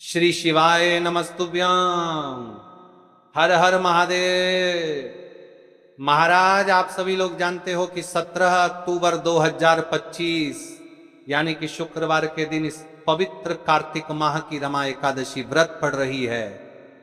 श्री शिवाय नमस्तुभ्याम। हर हर महादेव। महाराज, आप सभी लोग जानते हो कि 17 अक्टूबर 2025 यानी कि शुक्रवार के दिन इस पवित्र कार्तिक माह की रमा एकादशी व्रत पड़ रही है।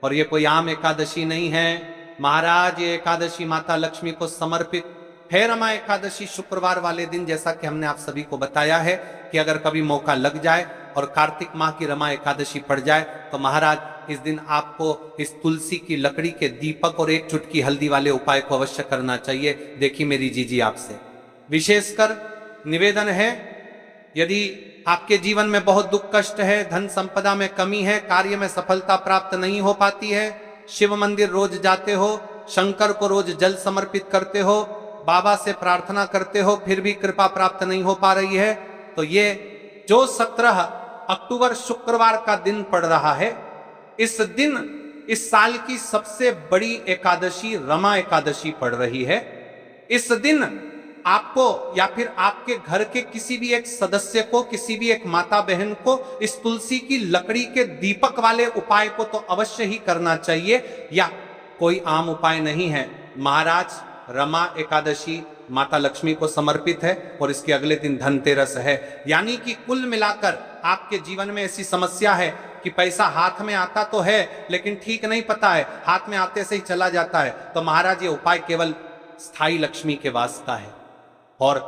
और ये कोई आम एकादशी नहीं है महाराज, ये एकादशी माता लक्ष्मी को समर्पित है। रमा एकादशी शुक्रवार वाले दिन, जैसा कि हमने आप सभी को बताया है कि अगर कभी मौका लग जाए और कार्तिक माह की रमा एकादशी पड़ जाए तो महाराज इस दिन आपको इस तुलसी की लकड़ी के दीपक और एक चुटकी हल्दी वाले उपाय को अवश्य करना चाहिए। देखिए मेरी जीजी आपसे विशेषकर निवेदन है, यदि आपके जीवन में बहुत दुख कष्ट है, धन संपदा में कमी है, कार्य में सफलता प्राप्त नहीं हो पाती है, शिव मंदिर रोज जाते हो, शंकर को रोज जल समर्पित करते हो, बाबा से प्रार्थना करते हो, फिर भी कृपा प्राप्त नहीं हो पा रही है, तो ये जो 17 अक्टूबर शुक्रवार का दिन पड़ रहा है, इस दिन इस साल की सबसे बड़ी एकादशी रमा एकादशी पड़ रही है। इस दिन आपको या फिर आपके घर के किसी भी एक सदस्य को, किसी भी एक माता बहन को इस तुलसी की लकड़ी के दीपक वाले उपाय को तो अवश्य ही करना चाहिए। या कोई आम उपाय नहीं है महाराज, रमा एकादशी माता लक्ष्मी को समर्पित है और इसके अगले दिन धनतेरस है। यानी कि कुल मिलाकर आपके जीवन में ऐसी समस्या है कि पैसा हाथ में आता तो है लेकिन ठीक नहीं पता है, हाथ में आते से ही चला जाता है, तो महाराज ये उपाय केवल स्थायी लक्ष्मी के वास्ता है। और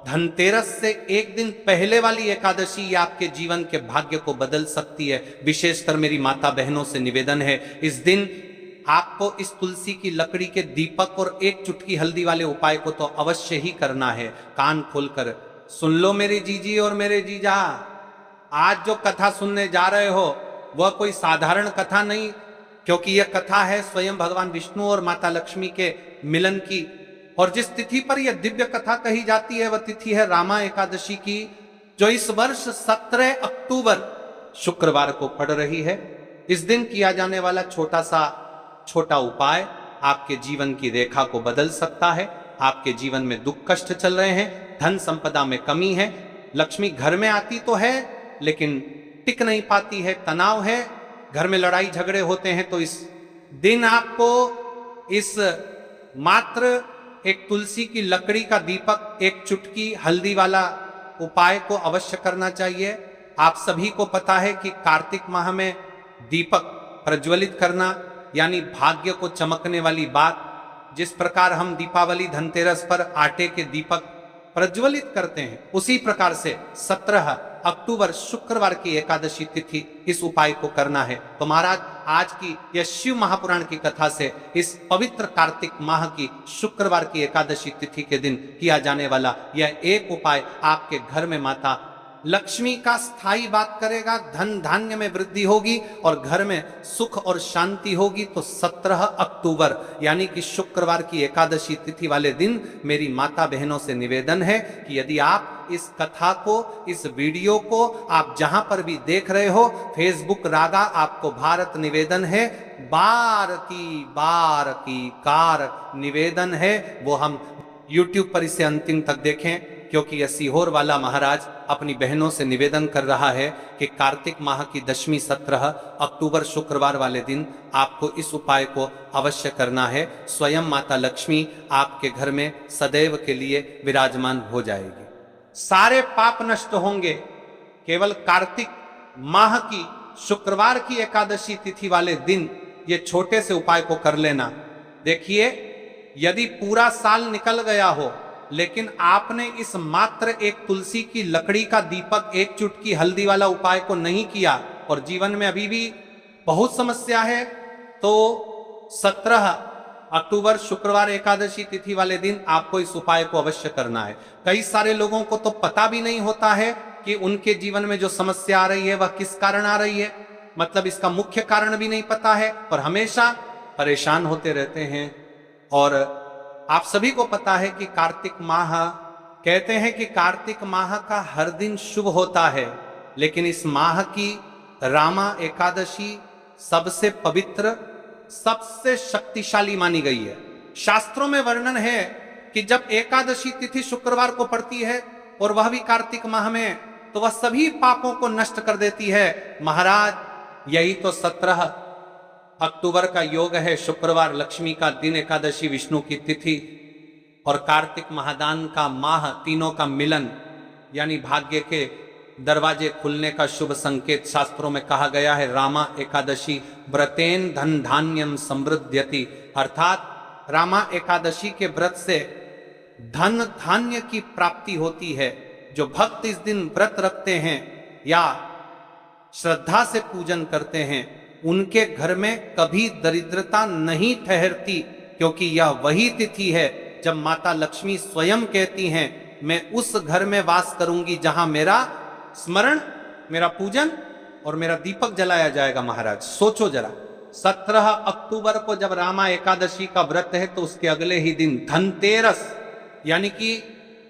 धनतेरस से एक दिन पहले वाली एकादशी आपके जीवन के भाग्य को बदल सकती है। विशेषकर मेरी माता बहनों से निवेदन है, इस दिन आपको इस तुलसी की लकड़ी के दीपक और एक चुटकी हल्दी वाले उपाय को तो अवश्य ही करना है। कान खोलकर सुन लो मेरी जीजी और मेरे जीजा। आज जो कथा सुनने जा रहे हो वह कोई साधारण कथा नहीं, क्योंकि यह कथा है स्वयं भगवान विष्णु और माता लक्ष्मी के मिलन की। और जिस तिथि पर यह दिव्य कथा कही जाती है वह तिथि है रामा एकादशी की, जो इस वर्ष 17 अक्टूबर शुक्रवार को पड़ रही है। इस दिन किया जाने वाला छोटा उपाय आपके जीवन की रेखा को बदल सकता है। आपके जीवन में दुख कष्ट चल रहे हैं, धन संपदा में कमी है, लक्ष्मी घर में आती तो है लेकिन टिक नहीं पाती है, तनाव है, घर में लड़ाई झगड़े होते हैं, तो इस दिन आपको इस मात्र एक तुलसी की लकड़ी का दीपक, एक चुटकी हल्दी वाला उपाय को अवश्य करना चाहिए। आप सभी को पता है कि कार्तिक माह में दीपक प्रज्वलित करना यानी भाग्य को चमकने वाली बात, जिस प्रकार हम दीपावली धनतेरस पर आटे के दीपक प्रज्वलित करते हैं, उसी प्रकार से 17 अक्टूबर शुक्रवार की एकादशी तिथि इस उपाय को करना है। तो महाराज आज की यह शिव महापुराण की कथा से इस पवित्र कार्तिक माह की शुक्रवार की एकादशी तिथि के दिन किया जाने वाला यह एक उपाय आपके घर में माता लक्ष्मी का स्थायी बात करेगा, धन धान्य में वृद्धि होगी और घर में सुख और शांति होगी। तो 17 अक्टूबर यानी कि शुक्रवार की एकादशी तिथि वाले दिन मेरी माता बहनों से निवेदन है कि यदि आप इस कथा को, इस वीडियो को आप जहां पर भी देख रहे हो, फेसबुक रागा आपको भारत निवेदन है, बार की कार निवेदन है, वो हम YouTube पर इसे अंतिम तक देखें, क्योंकि यह सीहोर वाला महाराज अपनी बहनों से निवेदन कर रहा है कि कार्तिक माह की दशमी 17 अक्टूबर शुक्रवार वाले दिन आपको इस उपाय को अवश्य करना है। स्वयं माता लक्ष्मी आपके घर में सदैव के लिए विराजमान हो जाएगी, सारे पाप नष्ट होंगे। केवल कार्तिक माह की शुक्रवार की एकादशी तिथि वाले दिन ये छोटे से उपाय को कर लेना। देखिए, यदि पूरा साल निकल गया हो लेकिन आपने इस मात्र एक तुलसी की लकड़ी का दीपक, एक चुटकी हल्दी वाला उपाय को नहीं किया और जीवन में अभी भी बहुत समस्या है, तो 17 अक्टूबर शुक्रवार एकादशी तिथि वाले दिन आपको इस उपाय को अवश्य करना है। कई सारे लोगों को तो पता भी नहीं होता है कि उनके जीवन में जो समस्या आ रही है वह किस कारण आ रही है, मतलब इसका मुख्य कारण भी नहीं पता है और हमेशा परेशान होते रहते हैं। और आप सभी को पता है कि कार्तिक माह, कहते हैं कि कार्तिक माह का हर दिन शुभ होता है, लेकिन इस माह की रामा एकादशी सबसे पवित्र, सबसे शक्तिशाली मानी गई है। शास्त्रों में वर्णन है कि जब एकादशी तिथि शुक्रवार को पड़ती है और वह भी कार्तिक माह में, तो वह सभी पापों को नष्ट कर देती है। महाराज यही तो 17 अक्टूबर का योग है, शुक्रवार, लक्ष्मी का दिन, एकादशी, विष्णु की तिथि और कार्तिक महादान का माह, तीनों का मिलन यानी भाग्य के दरवाजे खुलने का शुभ संकेत। शास्त्रों में कहा गया है रामा एकादशी व्रतेन धन धान्यम समृद्ध्यति, अर्थात रामा एकादशी के व्रत से धन धान्य की प्राप्ति होती है। जो भक्त इस दिन व्रत रखते हैं या श्रद्धा से पूजन करते हैं उनके घर में कभी दरिद्रता नहीं ठहरती, क्योंकि यह वही तिथि है जब माता लक्ष्मी स्वयं कहती हैं मैं उस घर में वास करूंगी जहां मेरा स्मरण, मेरा पूजन और मेरा दीपक जलाया जाएगा। महाराज सोचो जरा, 17 अक्टूबर को जब रामा एकादशी का व्रत है तो उसके अगले ही दिन धनतेरस, यानी कि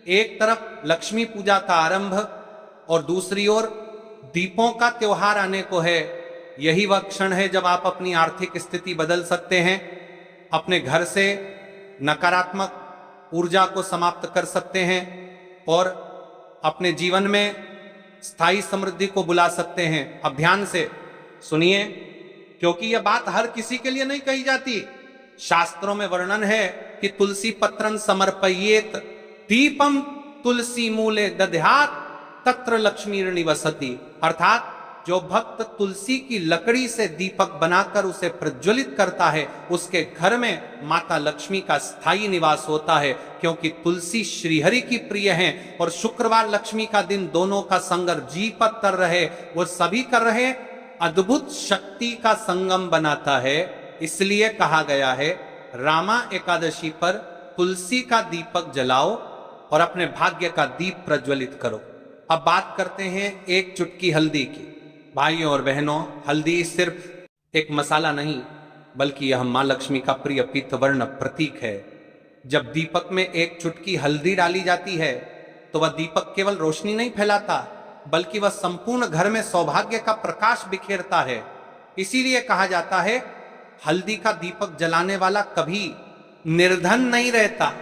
एक तरफ लक्ष्मी पूजा का आरंभ और दूसरी ओर दीपों का त्योहार आने को है। यही वह क्षण है जब आप अपनी आर्थिक स्थिति बदल सकते हैं, अपने घर से नकारात्मक ऊर्जा को समाप्त कर सकते हैं और अपने जीवन में स्थायी समृद्धि को बुला सकते हैं। अब ध्यान से सुनिए, क्योंकि यह बात हर किसी के लिए नहीं कही जाती। शास्त्रों में वर्णन है कि तुलसी पत्रं समर्पयेत दीपम तुलसी मूले दध्यात तत्र लक्ष्मी निवसति, अर्थात जो भक्त तुलसी की लकड़ी से दीपक बनाकर उसे प्रज्वलित करता है उसके घर में माता लक्ष्मी का स्थायी निवास होता है, क्योंकि तुलसी श्रीहरि की प्रिय हैं और शुक्रवार लक्ष्मी का दिन दोनों का संगम जी पत्तर रहे वो सभी कर रहे अद्भुत शक्ति का संगम बनाता है। इसलिए कहा गया है रामा एकादशी पर तुलसी का दीपक जलाओ और अपने भाग्य का दीप प्रज्वलित करो। अब बात करते हैं एक चुटकी हल्दी की। भाइयों और बहनों, हल्दी सिर्फ एक मसाला नहीं बल्कि यह मां लक्ष्मी का प्रिय पीतवर्ण प्रतीक है। जब दीपक में एक चुटकी हल्दी डाली जाती है तो वह दीपक केवल रोशनी नहीं फैलाता बल्कि वह संपूर्ण घर में सौभाग्य का प्रकाश बिखेरता है। इसीलिए कहा जाता है हल्दी का दीपक जलाने वाला कभी निर्धन नहीं रहता।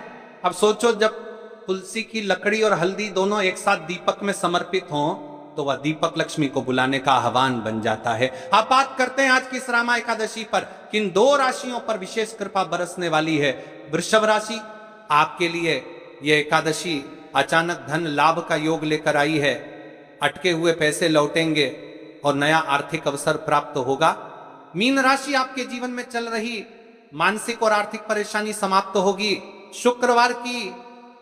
अब सोचो, जब तुलसी की लकड़ी और हल्दी दोनों एक साथ दीपक में समर्पित हों तो वह दीपक लक्ष्मी को बुलाने का आह्वान बन जाता है। आप बात करते हैं आज की इस रामा एकादशी पर किन दो राशियों पर विशेष कृपा बरसने वाली है। वृषभ राशि, आपके लिए यह एकादशी अचानक धन लाभ का योग लेकर आई है। अटके हुए पैसे लौटेंगे और नया आर्थिक अवसर प्राप्त होगा। मीन राशि, आपके जीवन में चल रही मानसिक और आर्थिक परेशानी समाप्त होगी। शुक्रवार की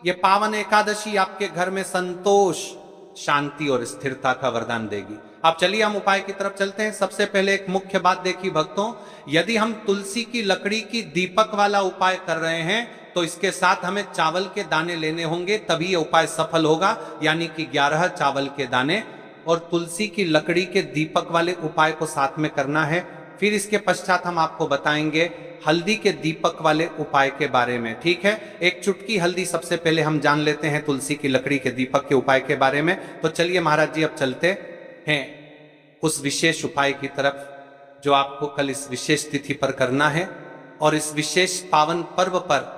यह पावन एकादशी आपके घर में संतोष, शांति और स्थिरता का वरदान देगी। अब चलिए हम उपाय की तरफ चलते हैं। सबसे पहले एक मुख्य बात देखिए भक्तों, यदि हम तुलसी की लकड़ी की दीपक वाला उपाय कर रहे हैं तो इसके साथ हमें चावल के दाने लेने होंगे, तभी यह उपाय सफल होगा। यानी कि 11 चावल के दाने और तुलसी की लकड़ी के दीपक वाले उपाय को साथ में करना है। फिर इसके पश्चात हम आपको बताएंगे हल्दी के दीपक वाले उपाय के बारे में। ठीक है, एक चुटकी हल्दी सबसे पहले हम जान लेते हैं तुलसी की लकड़ी के दीपक के उपाय के बारे में। तो चलिए महाराज जी अब चलते हैं उस विशेष उपाय की तरफ जो आपको कल इस विशेष तिथि पर करना है। और इस विशेष पावन पर्व पर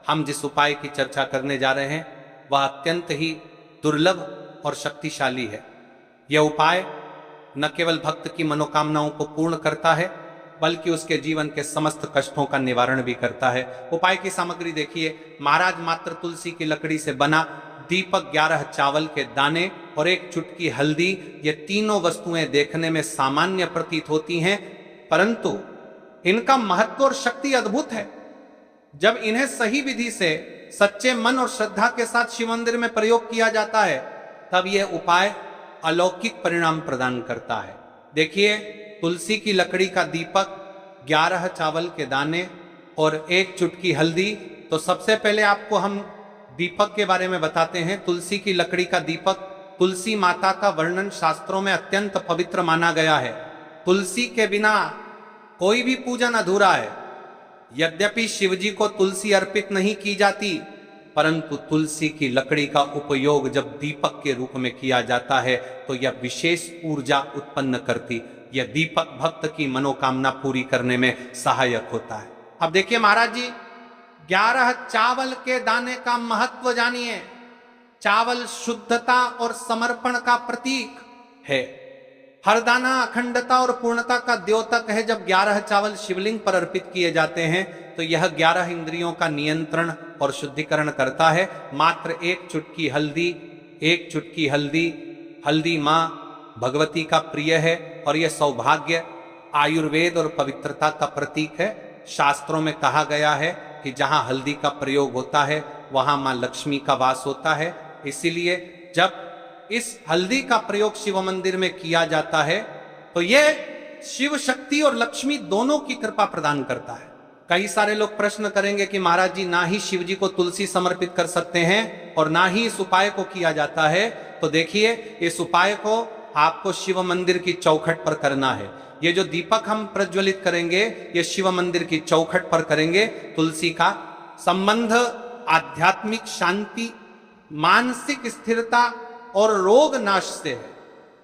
हम जिस उपाय की चर्चा करने जा रहे हैं वह अत्यंत ही दुर्लभ और शक्तिशाली है। यह उपाय न केवल भक्त की मनोकामनाओं को पूर्ण करता है बल्कि उसके जीवन के समस्त कष्टों का निवारण भी करता है। उपाय की सामग्री देखिए, महाराज मात्र तुलसी की लकड़ी से बना दीपक, 11 चावल के दाने और एक चुटकी हल्दी। ये तीनों वस्तुएं देखने में सामान्य प्रतीत होती हैं परंतु इनका महत्व और शक्ति अद्भुत है। जब इन्हें सही विधि से सच्चे मन और श्रद्धा के साथ शिव मंदिर में प्रयोग किया जाता है तब यह उपाय अलौकिक परिणाम प्रदान करता है। देखिए, तुलसी की लकड़ी का दीपक, 11 चावल के दाने और एक चुटकी हल्दी। तो सबसे पहले आपको हम दीपक के बारे में बताते हैं। तुलसी की लकड़ी का दीपक, तुलसी माता का वर्णन शास्त्रों में अत्यंत पवित्र माना गया है। तुलसी के बिना कोई भी पूजन अधूरा है। यद्यपि शिवजी को तुलसी अर्पित नहीं की जाती परंतु तुलसी की लकड़ी का उपयोग जब दीपक के रूप में किया जाता है तो यह विशेष ऊर्जा उत्पन्न करती, यह दीपक भक्त की मनोकामना पूरी करने में सहायक होता है। अब देखिए महाराज जी, 11 चावल के दाने का महत्व जानिए। चावल शुद्धता और समर्पण का प्रतीक है। हर दाना अखंडता और पूर्णता का द्योतक है। जब 11 चावल शिवलिंग पर अर्पित किए जाते हैं तो यह 11 इंद्रियों का नियंत्रण और शुद्धिकरण करता है। मात्र एक चुटकी हल्दी, हल्दी माँ भगवती का प्रिय है और यह सौभाग्य, आयुर्वेद और पवित्रता का प्रतीक है। शास्त्रों में कहा गया है कि जहां हल्दी का प्रयोग होता है वहां मां लक्ष्मी का वास होता है। इसीलिए जब इस हल्दी का प्रयोग शिव मंदिर में किया जाता है तो यह शिव शक्ति और लक्ष्मी दोनों की कृपा प्रदान करता है। कई सारे लोग प्रश्न करेंगे कि महाराज जी, ना ही शिव जी को तुलसी समर्पित कर सकते हैं और ना ही इस उपाय को किया जाता है। तो देखिए, इस उपाय को आपको शिव मंदिर की चौखट पर करना है। ये जो दीपक हम प्रज्वलित करेंगे ये शिव मंदिर की चौखट पर करेंगे। तुलसी का संबंध आध्यात्मिक शांति, मानसिक स्थिरता और रोग नाश से है।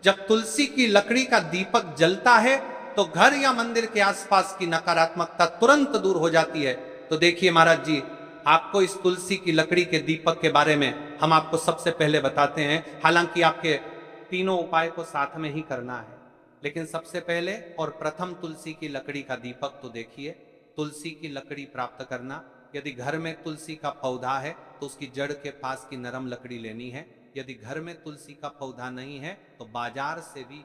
जब तुलसी की लकड़ी का दीपक जलता है तो घर या मंदिर के आसपास की नकारात्मकता तुरंत दूर हो जाती है। तो देखिए महाराज जी, आपको इस तुलसी की लकड़ी के दीपक के बारे में हम आपको सबसे पहले बताते हैं। हालांकि आपके तीनों उपाय को साथ में ही करना है, लेकिन सबसे पहले और प्रथम तुलसी की लकड़ी का दीपक। तो देखिए, तुलसी की लकड़ी प्राप्त करना, यदि घर में तुलसी का पौधा है तो उसकी जड़ के पास की नरम लकड़ी लेनी है। यदि घर में तुलसी का पौधा नहीं है तो बाजार से भी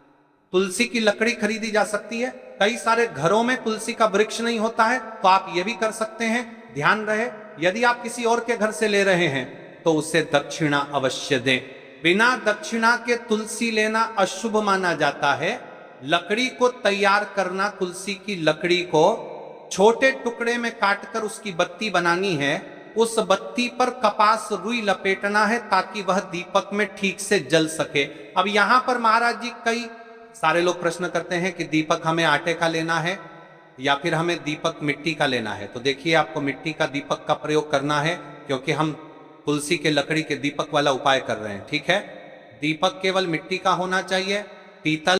तुलसी की लकड़ी खरीदी जा सकती है। कई सारे घरों में तुलसी का वृक्ष नहीं होता है तो आप ये भी कर सकते हैं। ध्यान रहे, यदि आप किसी और के घर से ले रहे हैं तो उसे दक्षिणा अवश्य दें। बिना दक्षिणा के तुलसी लेना अशुभ माना जाता है। लकड़ी को तैयार करना, तुलसी की लकड़ी को छोटे टुकड़े में काटकर उसकी बत्ती बनानी है। उस बत्ती पर कपास रुई लपेटना है ताकि वह दीपक में ठीक से जल सके। अब यहां पर महाराज जी, कई सारे लोग प्रश्न करते हैं कि दीपक हमें आटे का लेना है या फिर हमें दीपक मिट्टी का लेना है। तो देखिए, आपको मिट्टी का दीपक का प्रयोग करना है क्योंकि हम तुलसी के लकड़ी के दीपक वाला उपाय कर रहे हैं। ठीक है, दीपक केवल मिट्टी का होना चाहिए। पीतल